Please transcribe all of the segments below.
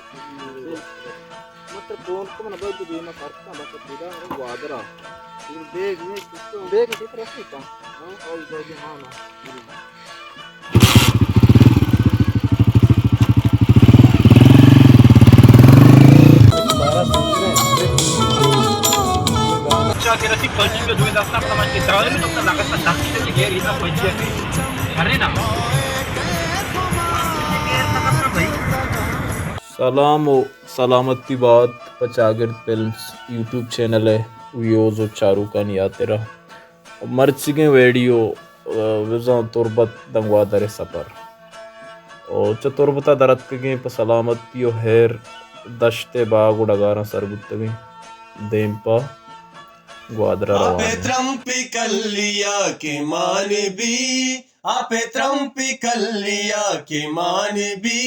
Mentre ponto mana bagi di ma sarta ma tidak wadra. Ini beg ni kusto beg ni terus kita. Oh bagi mana. Kira si panci ke dua daftar teman kita ini dokter lakas pendaki dan jegeri kita panci karena nama सलाम व सलामती बात पचागिर films YouTube channel है views और चारूकानी आते रहा मर्चिगे video visa तुरबत दंगवा दर सफ़र और चतुर्बता दरत के प सलामती और हेर दश्ते बाग उड़गारा सरबुतगे देम पा ग्वादरा आपे रवानी त्रम्पी कल्लिया के मान भी आपे त्रम्पी कल्लिया के मान भी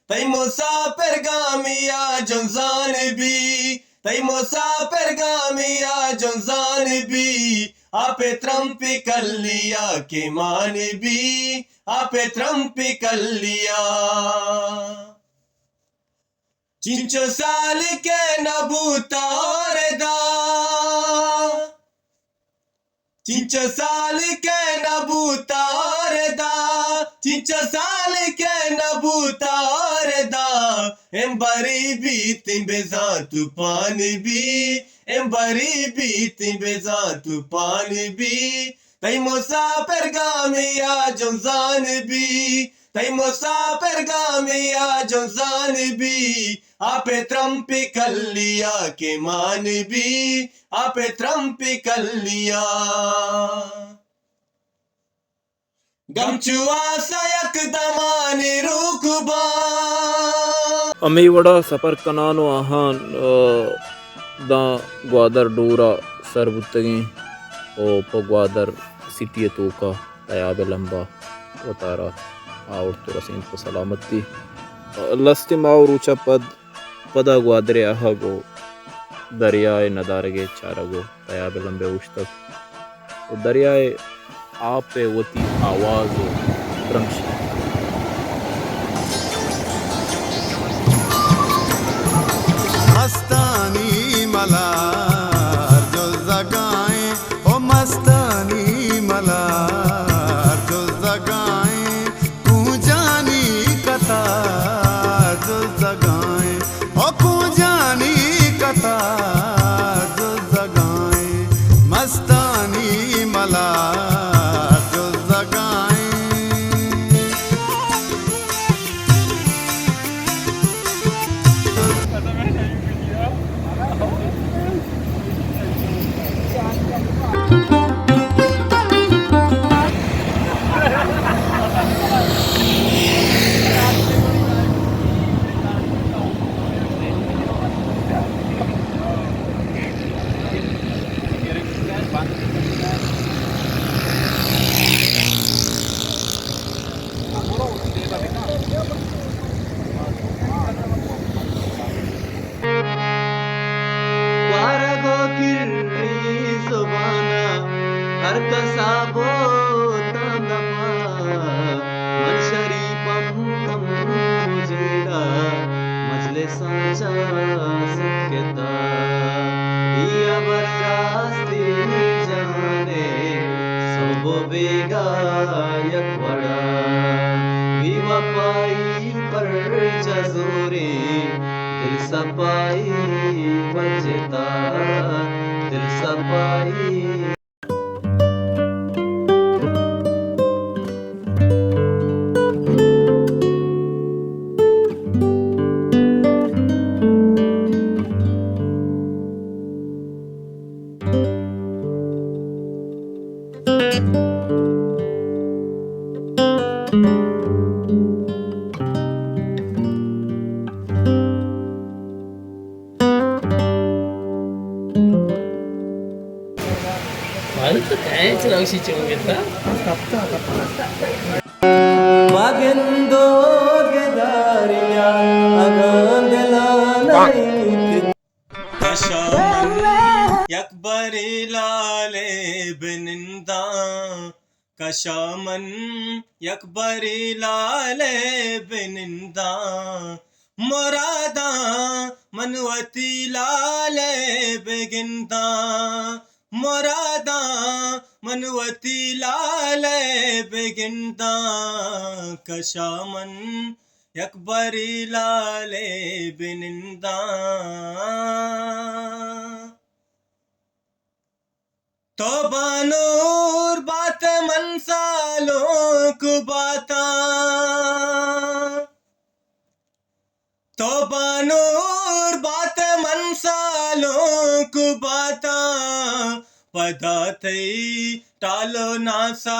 तई मुसाफिर गामिया जुंजान भी तई मुसाफिर गामिया जुंजान भी आपे त्रम्पी कल्लिया के मान भी आपे त्रम्पी कल्लिया चिंचो साल के नबूतार दा चिंचो साल के नबूतार दा चिंचो साल के नबूतार दा एम्बरी बीत बेजा तूफान भी एम्बरी बीत बेजा तूफान भी तई मुसाफिर गामिया जुंजान भी तई मुसाफिर गामिया जुंजान भी आपे त्रम्पी कल्लिया के मान भी आपे त्रम्पी कल्लिया गमचुआ सयक दमाने रुकबा अमी वड़ा सफ़र कनानो आहान दा ग्वादर डोरा सरबुतगे ओ प ग्वादर सिटी तोका तयाब लंबा वतारा और तो रसीन पर सलामती लस्ते मावर ऊंचा पदा ग्वादरे आहगो दरियाए नदारगे चारगो तयाब लंबे उश तक और दरियाए आपे वती आवाज़ क्रमशी मस्तानी मलार जो जगाएं ओ मस्तानी मलार जो जगाएं तू जानी कथा जो जगाएं ओ तू जानी कथा जो जगाएं मस्तानी मलार जो जगाएं वारगो किर्री जुबाना हर कसाबो तनमा मन शरीफम कम मुजेड़ा मजले सांचा सकेता या बर रास्ते जाने सबो बेगा यक बड़ा विवपाई पर जजोरे दिल सपाई बजता दिल सपाई Magendo gedaria agandela naik Kashaman yakbari lale beninda Kashaman yakbari lale beninda मुरादा मनवती लाले बेगिंदा मुरादा मनवती लाले बेगिंदा कशामन यकबरी लाले बिनिंदा तो बानूर बात मनसालों को बाता तो बानूर बात मनसालों को बाता पदाते टालो नासा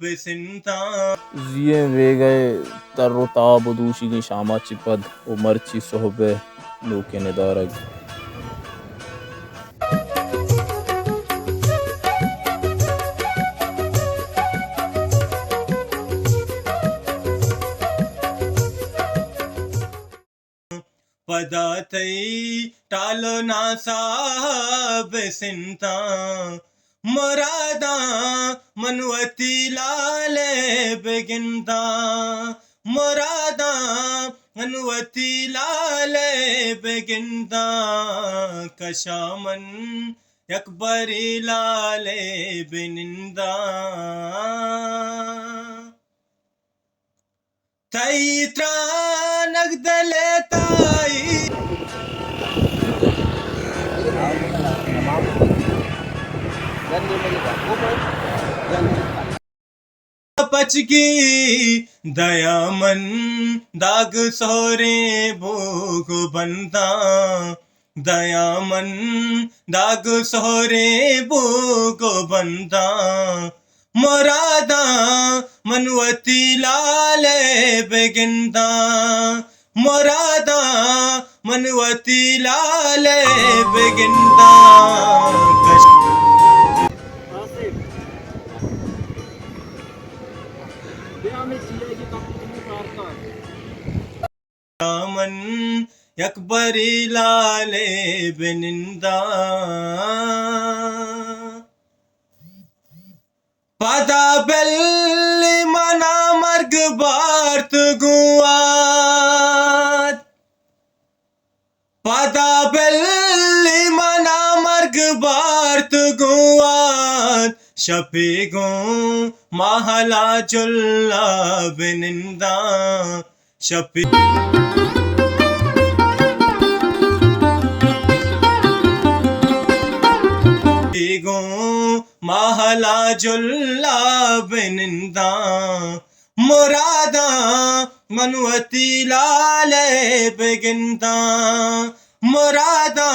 बिसिंता जिये वे गए तर्रो ताब दूशी की शामा चिपद उमरची सोहबे नूके निदारग पदाते टालो नासा बिसिंता मुरादा मनवती लाले बेगिंदा मुरादा मनवती लाले बेगिंदा कशामन यकबरी लाले बिनिंदा तैत्रा नगदले ताई पचकी दयामन दाग सोरे भोग बंदा दयामन दाग सोरे भोग बंदा मुरादा मनवती लाले बेगिंदा मुरादा मनवती लाले बेगिंदा मन यकबरी लाले बिनिंदा पदा बेल्ली मना मर्ग बार्त गुआत पदा बेल्ली मना मर्ग बार्त गुआत शपीगो महला जुल्ला बिनिंदा शपी गो महला जुल्ला बिनिंदा मुरादा मनवती लाले बेगिंदा मुरादा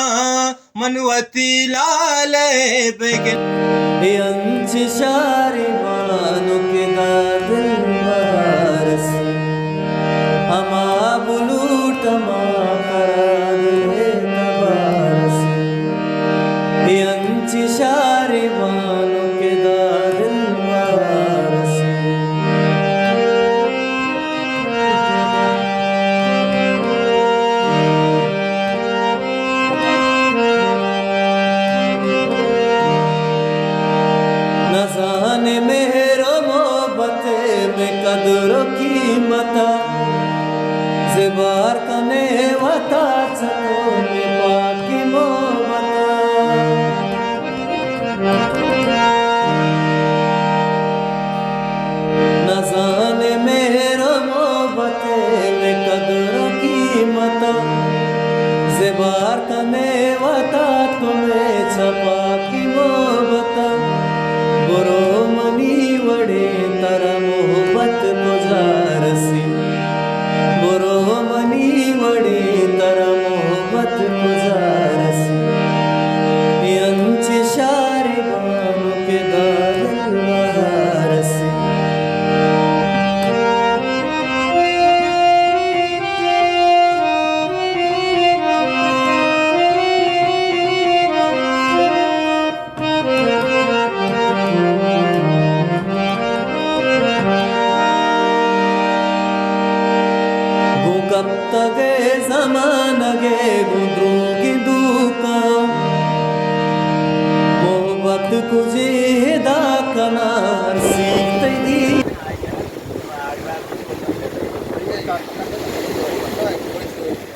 मनवती लाले बेगिंदा अंची शारी मानो के दिल बारस हमा बुलूट मा करादे तबारस अंची शारी मानो के दिल बारस न जाने मेरो मोहब्बत में कदरों कीमत ज़िबार कने वता चलो में बाकी मोहब्बत न जाने मेरो मोहब्बत में कदरों कीमत ज़िबार कने वता तुम्हें छपा की मोहब्बत बुरो मनी वड़े तर मोहब्बत गुजारसी बुरो मनी वड़े तर मोहब्बत गुजारसी अंची शारी बानु के दारसी कब तक ज़माना गे गुंदरूगी दूका मोहब्बत कुझे दा कनार सीते दी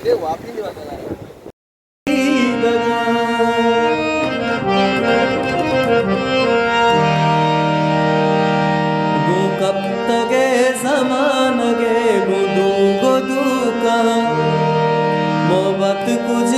ये वापी नहीं बता रहा गो कब तगे समान गे गुदू गोदू का मोहब्बत कुछ